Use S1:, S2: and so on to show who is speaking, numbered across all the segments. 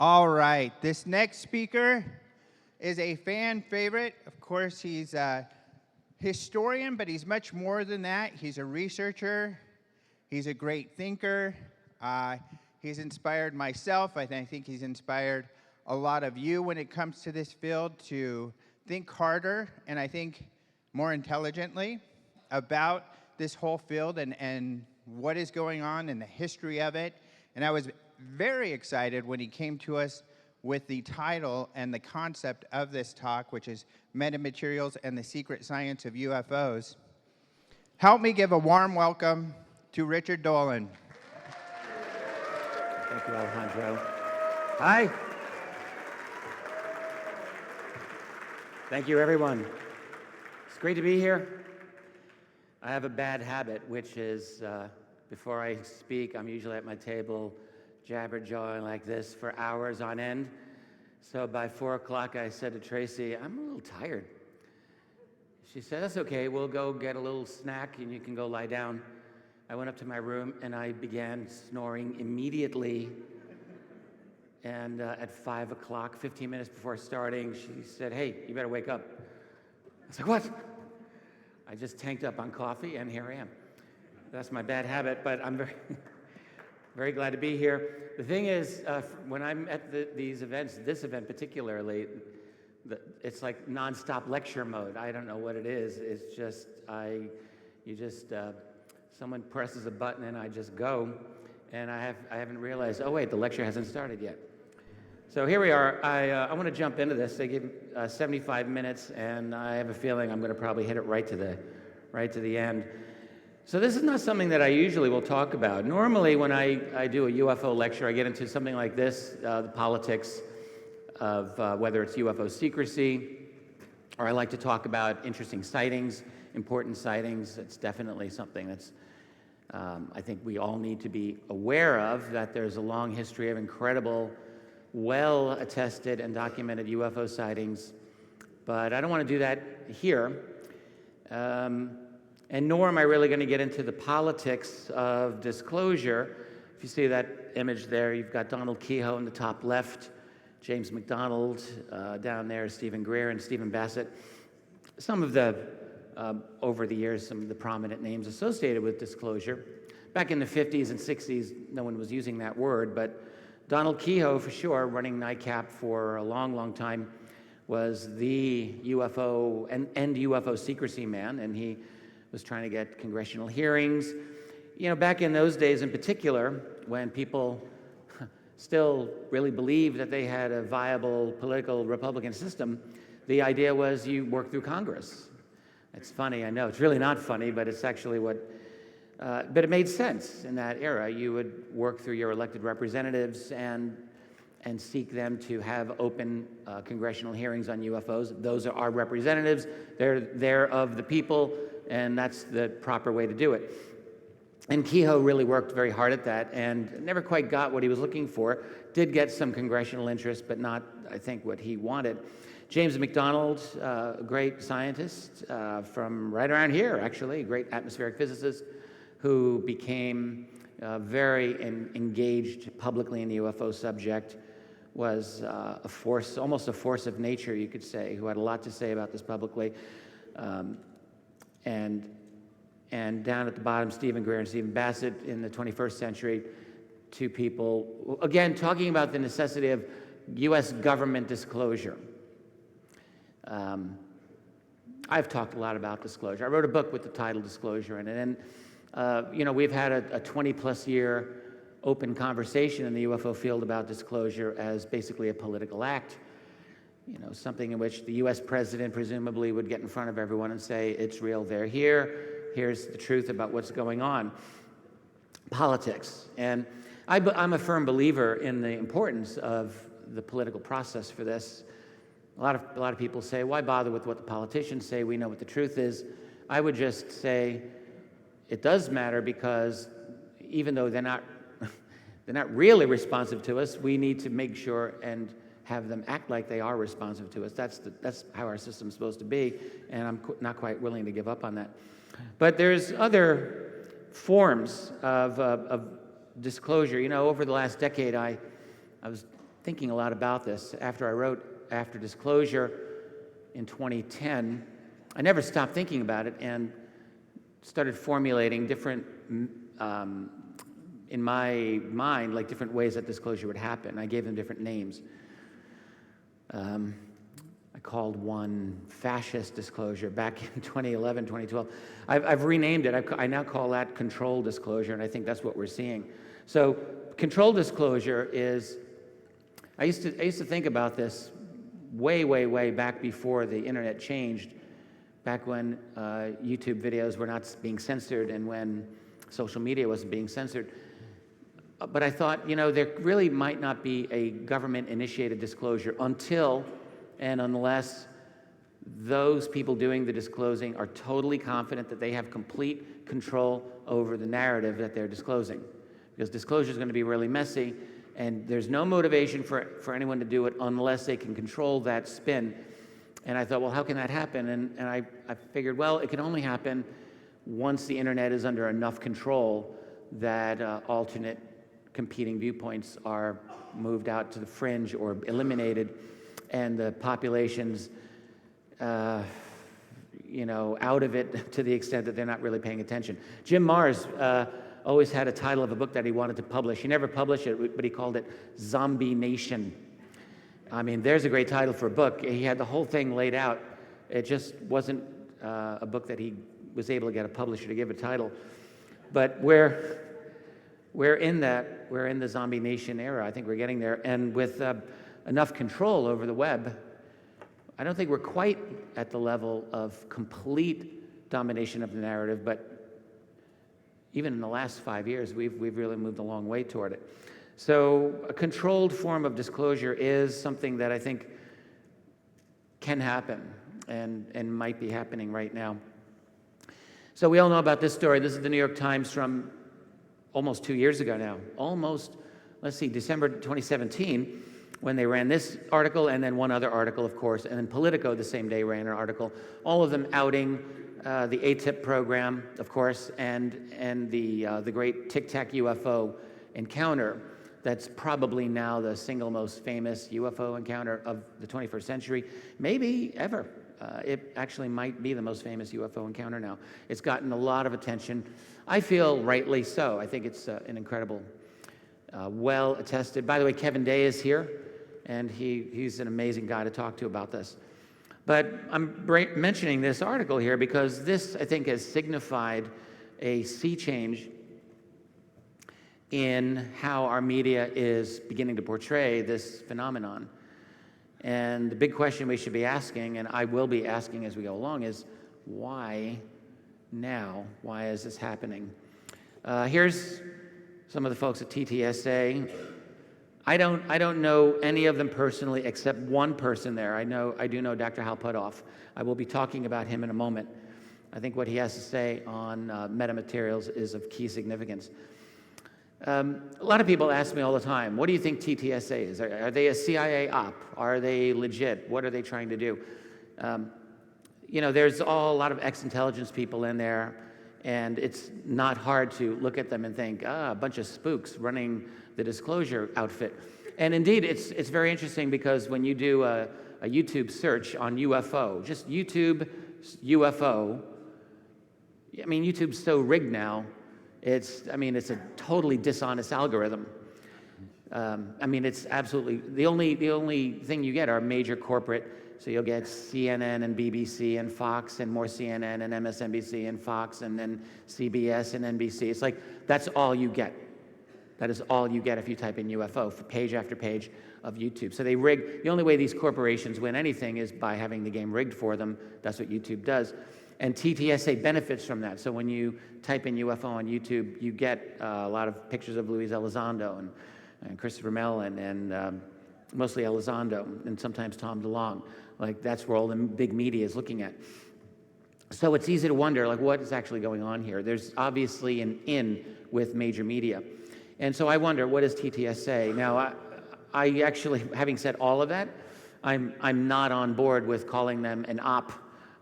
S1: All right, this next speaker is a fan favorite. Of course, he's a historian, but he's much more than that. He's a researcher. He's a great thinker. He's inspired myself. I think he's inspired a lot of you when it comes to this field to think harder and I think more intelligently about this whole field and what is going on and the history of it. And I was very excited when he came to us with the title and the concept of this talk, which is Metamaterials and the Secret Science of UFOs. Help me give a warm welcome to Richard Dolan.
S2: Thank you, Alejandro. Hi. Thank you, everyone. It's great to be here. I have a bad habit, which is before I speak, I'm usually at my table jabber-jawing like this for hours on end. So by 4 o'clock, I said to Tracy, I'm a little tired. She said, that's okay, we'll go get a little snack and you can go lie down. I went up to my room and I began snoring immediately. And at 5 o'clock, 15 minutes before starting, she said, hey, you better wake up. I was like, what? I just tanked up on coffee and here I am. That's my bad habit, but I'm very glad to be here. The thing is, when I'm at these events, this event particularly, it's like nonstop lecture mode. I don't know what it is. It's just, someone presses a button and I just go, and I haven't realized, oh wait, the lecture hasn't started yet. So here we are. I want to jump into this. They give 75 minutes, and I have a feeling I'm going to probably hit it right to the end. So this is not something that I usually will talk about. Normally, when I do a UFO lecture, I get into something like this, the politics of whether it's UFO secrecy, or I like to talk about interesting sightings, important sightings. It's definitely something that's, I think we all need to be aware of, that there's a long history of incredible, well-attested and documented UFO sightings. But I don't want to do that here. And nor am I really going to get into the politics of disclosure. If you see that image there, you've got Donald Kehoe in the top left, James McDonald down there, Stephen Greer and Stephen Bassett. Some of the, over the years, some of the prominent names associated with disclosure. Back in the 50s and 60s, no one was using that word, but Donald Kehoe, for sure, running NICAP for a long, long time, was the UFO and UFO secrecy man, and he was trying to get congressional hearings. You know, back in those days in particular, when people still really believed that they had a viable political Republican system, the idea was you work through Congress. It's funny, I know. It's really not funny, but it's actually what, but it made sense in that era. You would work through your elected representatives and seek them to have open congressional hearings on UFOs. Those are our representatives. They're of the people, and that's the proper way to do it. And Kehoe really worked very hard at that and never quite got what he was looking for. Did get some congressional interest, but not, I think, what he wanted. James McDonald, a great scientist from right around here, actually, a great atmospheric physicist who became very engaged publicly in the UFO subject, was a force, almost a force of nature, you could say, who had a lot to say about this publicly. And down at the bottom, Stephen Greer and Stephen Bassett in the 21st century, two people, again, talking about the necessity of U.S. government disclosure. I've talked a lot about disclosure. I wrote a book with the title Disclosure in it, and you know, we've had a 20-plus year open conversation in the UFO field about disclosure as basically a political act. You know, something in which the U.S. president presumably would get in front of everyone and say, it's real, they're here, here's the truth about what's going on. Politics. And I'm a firm believer in the importance of the political process for this. A lot of people say, why bother with what the politicians say? We know what the truth is. I would just say it does matter, because even though they're not really responsive to us, we need to make sure and have them act like they are responsive to us. That's how our system's supposed to be, and I'm not quite willing to give up on that. But there's other forms of disclosure. You know, over the last decade, I was thinking a lot about this. After I wrote After Disclosure in 2010, I never stopped thinking about it and started formulating different, in my mind, like different ways that disclosure would happen. I gave them different names. I called one fascist disclosure back in 2011, 2012. I've renamed it. I now call that controlled disclosure, and I think that's what we're seeing. So controlled disclosure is, I used to think about this way back before the internet changed, back when YouTube videos were not being censored and when social media wasn't being censored. But I thought, you know, there really might not be a government-initiated disclosure until and unless those people doing the disclosing are totally confident that they have complete control over the narrative that they're disclosing. Because disclosure is going to be really messy, and there's no motivation for anyone to do it unless they can control that spin. And I thought, well, how can that happen? And I figured, well, it can only happen once the internet is under enough control that alternate competing viewpoints are moved out to the fringe or eliminated, and the population's you know, out of it to the extent that they're not really paying attention. Jim Marrs always had a title of a book that he wanted to publish. He never published it, but he called it Zombie Nation. I mean, there's a great title for a book. He had the whole thing laid out. It just wasn't a book that he was able to get a publisher to give a title. But we're in the Zombie Nation era. I think we're getting there. And with enough control over the web, I don't think we're quite at the level of complete domination of the narrative, but even in the last 5 years, we've really moved a long way toward it. So a controlled form of disclosure is something that I think can happen and might be happening right now. So we all know about this story. This is the New York Times from almost 2 years ago now. Almost, let's see, December 2017, when they ran this article, and then one other article, of course, and then Politico the same day ran an article, all of them outing the ATIP program, of course, and the great Tic Tac UFO encounter that's probably now the single most famous UFO encounter of the 21st century, maybe ever. It actually might be the most famous UFO encounter now. It's gotten a lot of attention. I feel rightly so. I think it's an incredible, well attested. By the way, Kevin Day is here, and he's an amazing guy to talk to about this. But I'm mentioning this article here because this, I think, has signified a sea change in how our media is beginning to portray this phenomenon. And the big question we should be asking, and I will be asking as we go along, is why now? Why is this happening? Here's some of the folks at TTSA. I don't know any of them personally except one person there. I do know Dr. Hal Puthoff. I will be talking about him in a moment. I think what he has to say on metamaterials is of key significance. A lot of people ask me all the time, what do you think TTSA is? Are they a CIA op? Are they legit? What are they trying to do? You know, there's a lot of ex-intelligence people in there, and it's not hard to look at them and think, a bunch of spooks running the disclosure outfit. And indeed, it's very interesting because when you do a YouTube search on UFO, just YouTube UFO, I mean, YouTube's so rigged now, it's a totally dishonest algorithm. I mean, it's absolutely, the only thing you get are major corporate, so you'll get CNN and BBC and Fox and more CNN and MSNBC and Fox and then CBS and NBC. It's like, that's all you get. That is all you get if you type in UFO for page after page of YouTube. So they rig, the only way these corporations win anything is by having the game rigged for them. That's what YouTube does. And TTSA benefits from that. So when you type in UFO on YouTube, you get a lot of pictures of Luis Elizondo and Christopher Mellon and mostly Elizondo and sometimes Tom DeLonge. Like, that's where all the big media is looking at. So it's easy to wonder, like, what is actually going on here? There's obviously an in with major media. And so I wonder, what is TTSA? Now, I actually, having said all of that, I'm not on board with calling them an op.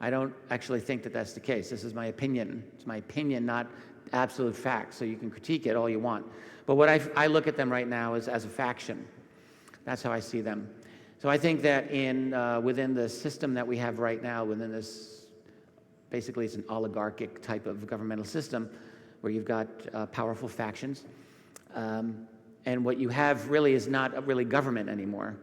S2: I don't actually think that that's the case. This is my opinion. It's my opinion, not absolute fact. So you can critique it all you want. But what I look at them right now is as a faction. That's how I see them. So I think that within the system that we have right now, within this, basically it's an oligarchic type of governmental system where you've got powerful factions. And what you have really is not really government anymore.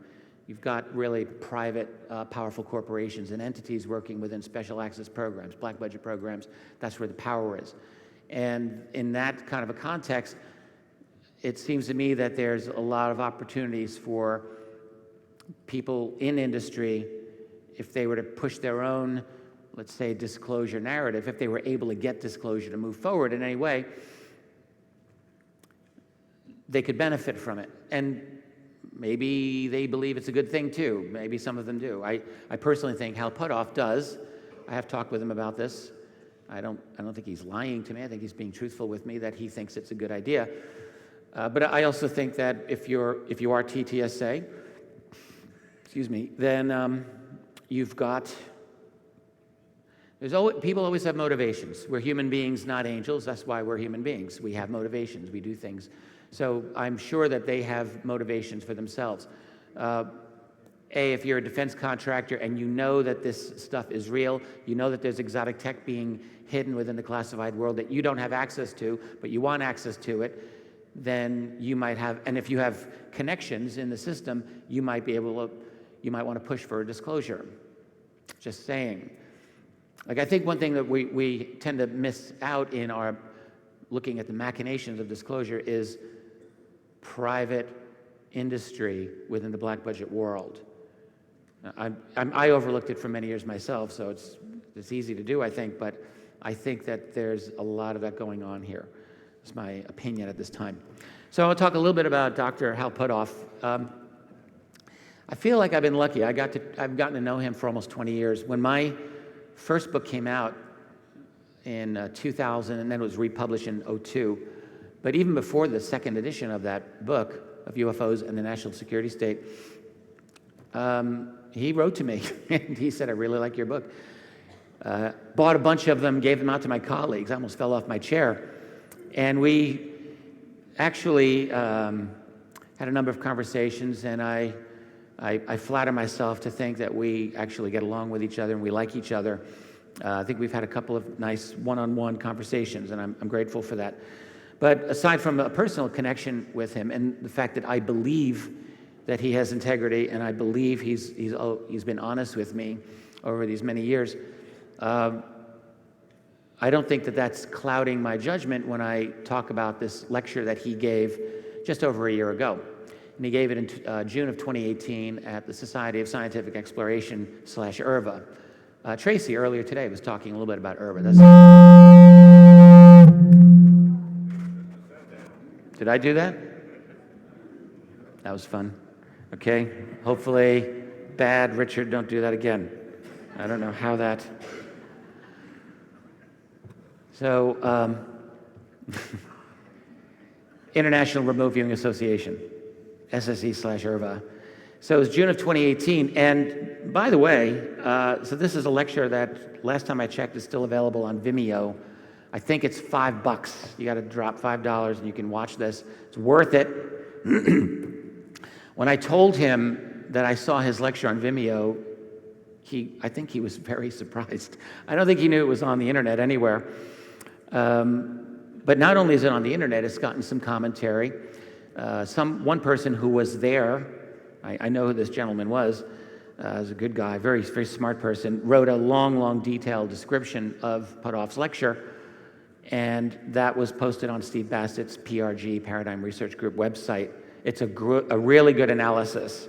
S2: You've got really private, powerful corporations and entities working within special access programs, black budget programs. That's where the power is. And in that kind of a context, it seems to me that there's a lot of opportunities for people in industry, if they were to push their own, let's say, disclosure narrative, if they were able to get disclosure to move forward in any way, they could benefit from it. And maybe they believe it's a good thing too. Maybe some of them do. I personally think Hal Puthoff does. I have talked with him about this. I don't think he's lying to me. I think he's being truthful with me that he thinks it's a good idea. But I also think that if you are TTSA, excuse me, then you've got. People always have motivations. We're human beings, not angels. That's why we're human beings. We have motivations. We do things. So I'm sure that they have motivations for themselves. If you're a defense contractor and you know that this stuff is real, you know that there's exotic tech being hidden within the classified world that you don't have access to, but you want access to it, then you might have, and if you have connections in the system, you might want to push for a disclosure. Just saying. Like, I think one thing that we tend to miss out in our looking at the machinations of disclosure is private industry within the black budget world. I overlooked it for many years myself, so it's easy to do, I think, but I think that there's a lot of that going on here. It's my opinion at this time. So I'll talk a little bit about Dr. Hal Puthoff. I feel like I've been lucky. I've gotten to know him for almost 20 years. When my first book came out in 2000, and then it was republished in 2002, but even before the second edition of that book, of UFOs and the National Security State, he wrote to me, and he said, I really like your book. Bought a bunch of them, gave them out to my colleagues. I almost fell off my chair. And we actually had a number of conversations, and I flatter myself to think that we actually get along with each other and we like each other. I think we've had a couple of nice one-on-one conversations, and I'm grateful for that. But aside from a personal connection with him and the fact that I believe that he has integrity and I believe he's been honest with me over these many years, I don't think that that's clouding my judgment when I talk about this lecture that he gave just over a year ago. And he gave it in June of 2018 at the Society of Scientific Exploration / IRVA. Tracy earlier today was talking a little bit about IRVA. Did I do that? That was fun. Okay. Hopefully, bad Richard, don't do that again. I don't know how that. So, International Remote Viewing Association, SSE / IRVA. So it was June of 2018, and by the way, so this is a lecture that last time I checked is still available on Vimeo. I think it's $5. You got to drop $5 and you can watch this. It's worth it. When I told him that I saw his lecture on Vimeo, I think he was very surprised. I don't think he knew it was on the internet anywhere. But not only is it on the internet, it's gotten some commentary. One person who was there, I know who this gentleman was a good guy, very, very smart person, wrote a long, detailed description of Puthoff's lecture, and that was posted on Steve Bassett's PRG, Paradigm Research Group website. It's a really good analysis.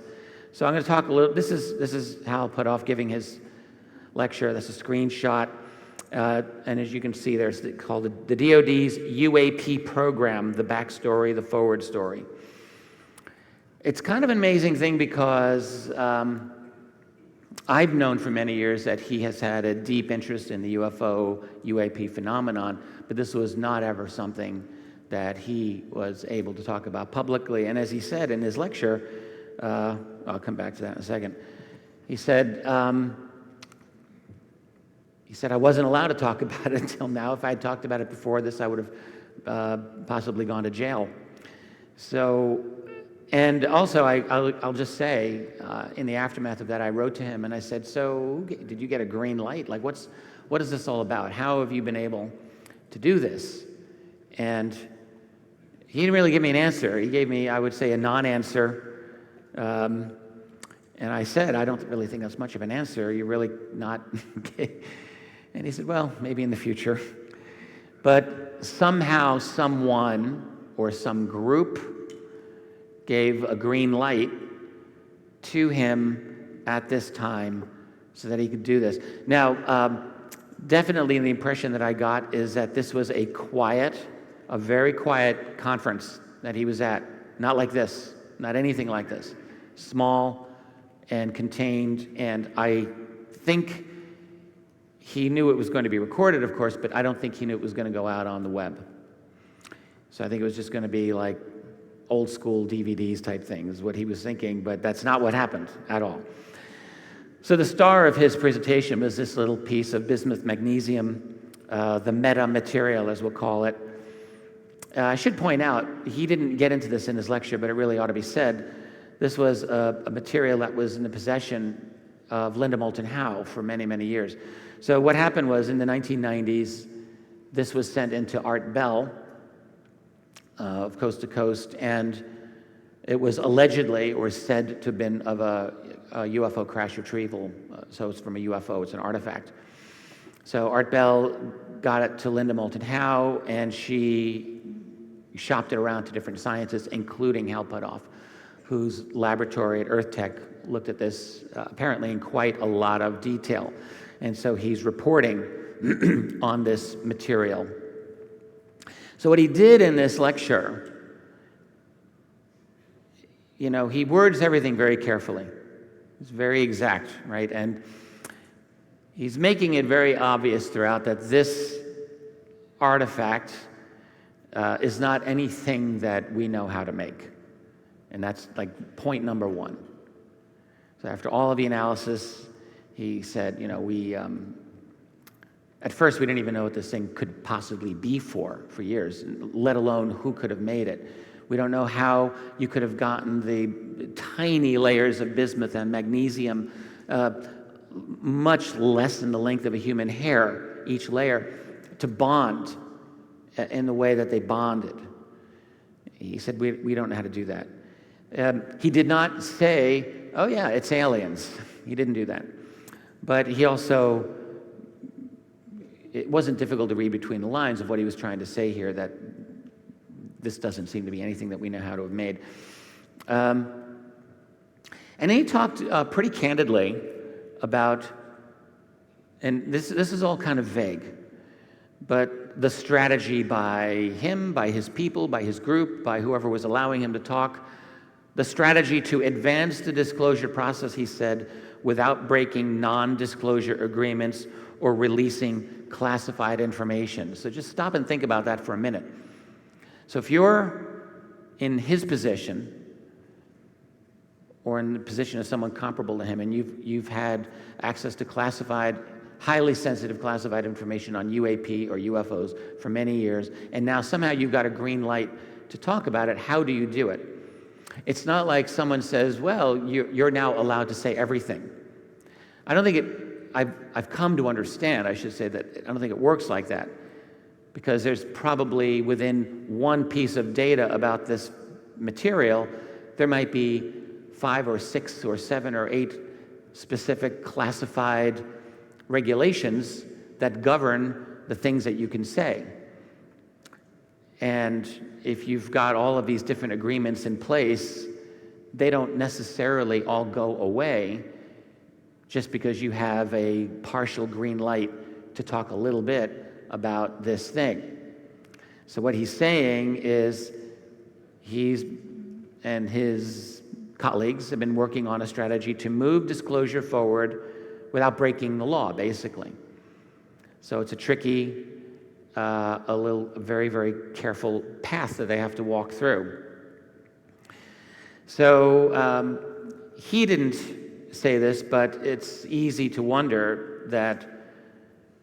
S2: So I'm going to talk a little. This is Hal Puthoff giving his lecture. That's a screenshot. And as you can see, there's called the DoD's UAP program, the backstory, the forward story. It's kind of an amazing thing because I've known for many years that he has had a deep interest in the UFO, UAP phenomenon, but this was not ever something that he was able to talk about publicly. And as he said in his lecture, I'll come back to that in a second, he said, I wasn't allowed to talk about it until now. If I had talked about it before this, I would have possibly gone to jail. So And also, I'll just say, in the aftermath of that, I wrote to him and I said, so did you get a green light? Like, what is this all about? How have you been able to do this? And he didn't really give me an answer. He gave me, I would say, a non-answer. And I said, I don't really think that's much of an answer. You're really not. And he said, well, maybe in the future. But somehow someone or some group gave a green light to him at this time so that he could do this. Now, definitely the impression that I got is that this was a very quiet conference that he was at. Not like this, not anything like this. Small and contained, and I think he knew it was going to be recorded, of course, but I don't think he knew it was going to go out on the web. So I think it was just going to be like old school DVDs type thing is what he was thinking, but that's not what happened at all. So the star of his presentation was this little piece of bismuth magnesium, the metamaterial, as we'll call it. I should point out, he didn't get into this in his lecture, but it really ought to be said. This was a material that was in the possession of Linda Moulton Howe for many, many years. So what happened was in the 1990s, this was sent into Art Bell of Coast to Coast, and it was allegedly or said to have been of a UFO crash retrieval. So it's from a UFO, it's an artifact. So Art Bell got it to Linda Moulton Howe, and she shopped it around to different scientists, including Hal Puthoff, whose laboratory at Earth Tech looked at this apparently in quite a lot of detail. And so he's reporting on this material. So what he did in this lecture, he words everything very carefully. It's very exact, right? And he's making it very obvious throughout that this artifact is not anything that we know how to make. And that's like point number one. So after all of the analysis, he said, at first we didn't even know what this thing could possibly be for years, let alone who could have made it. We don't know how you could have gotten the tiny layers of bismuth and magnesium, much less than the length of a human hair, each layer, to bond in the way that they bonded. He said, we don't know how to do that. He did not say, oh yeah, it's aliens. He didn't do that. But he also, it wasn't difficult to read between the lines of what he was trying to say here, that this doesn't seem to be anything that we know how to have made. And then he talked pretty candidly about, and this is all kind of vague, but the strategy by him, by his people, by his group, by whoever was allowing him to talk, the strategy to advance the disclosure process, he said, without breaking non-disclosure agreements or releasing classified information. So just stop and think about that for a minute. So if you're in his position, or in the position of someone comparable to him, and you've had access to classified, highly sensitive classified information on UAP or UFOs for many years, and now somehow you've got a green light to talk about it, how do you do it? It's not like someone says, well, you're now allowed to say everything. I don't think I've come to understand, I should say, that I don't think it works like that, because there's probably within one piece of data about this material, there might be 5 or 6 or 7 or 8 specific classified regulations that govern the things that you can say. And if you've got all of these different agreements in place, they don't necessarily all go away just because you have a partial green light to talk a little bit about this thing. So what he's saying is he's and his colleagues have been working on a strategy to move disclosure forward without breaking the law, basically. So it's a tricky, a very, very careful path that they have to walk through. So he didn't say this, but it's easy to wonder that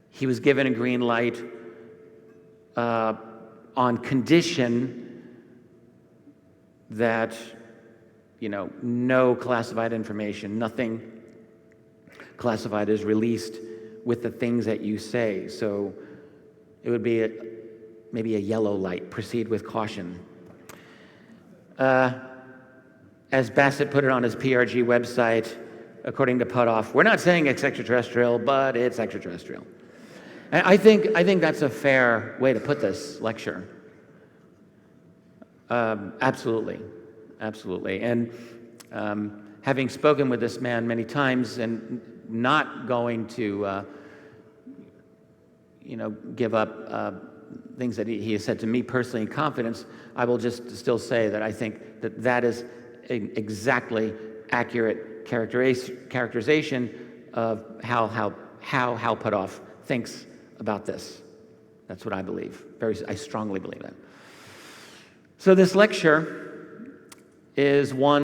S2: he was given a green light on condition that no classified information, nothing classified is released with the things that you say. So it would be maybe a yellow light. Proceed with caution. As Bassett put it on his PRG website, according to Puthoff, we're not saying it's extraterrestrial, but it's extraterrestrial. And I think that's a fair way to put this lecture. Absolutely. And having spoken with this man many times and not going to, give up things that he has said to me personally in confidence, I will just still say that I think that is an exactly accurate characterization of how Hal Puthoff thinks about this. That's what I believe. I strongly believe that. So this lecture is one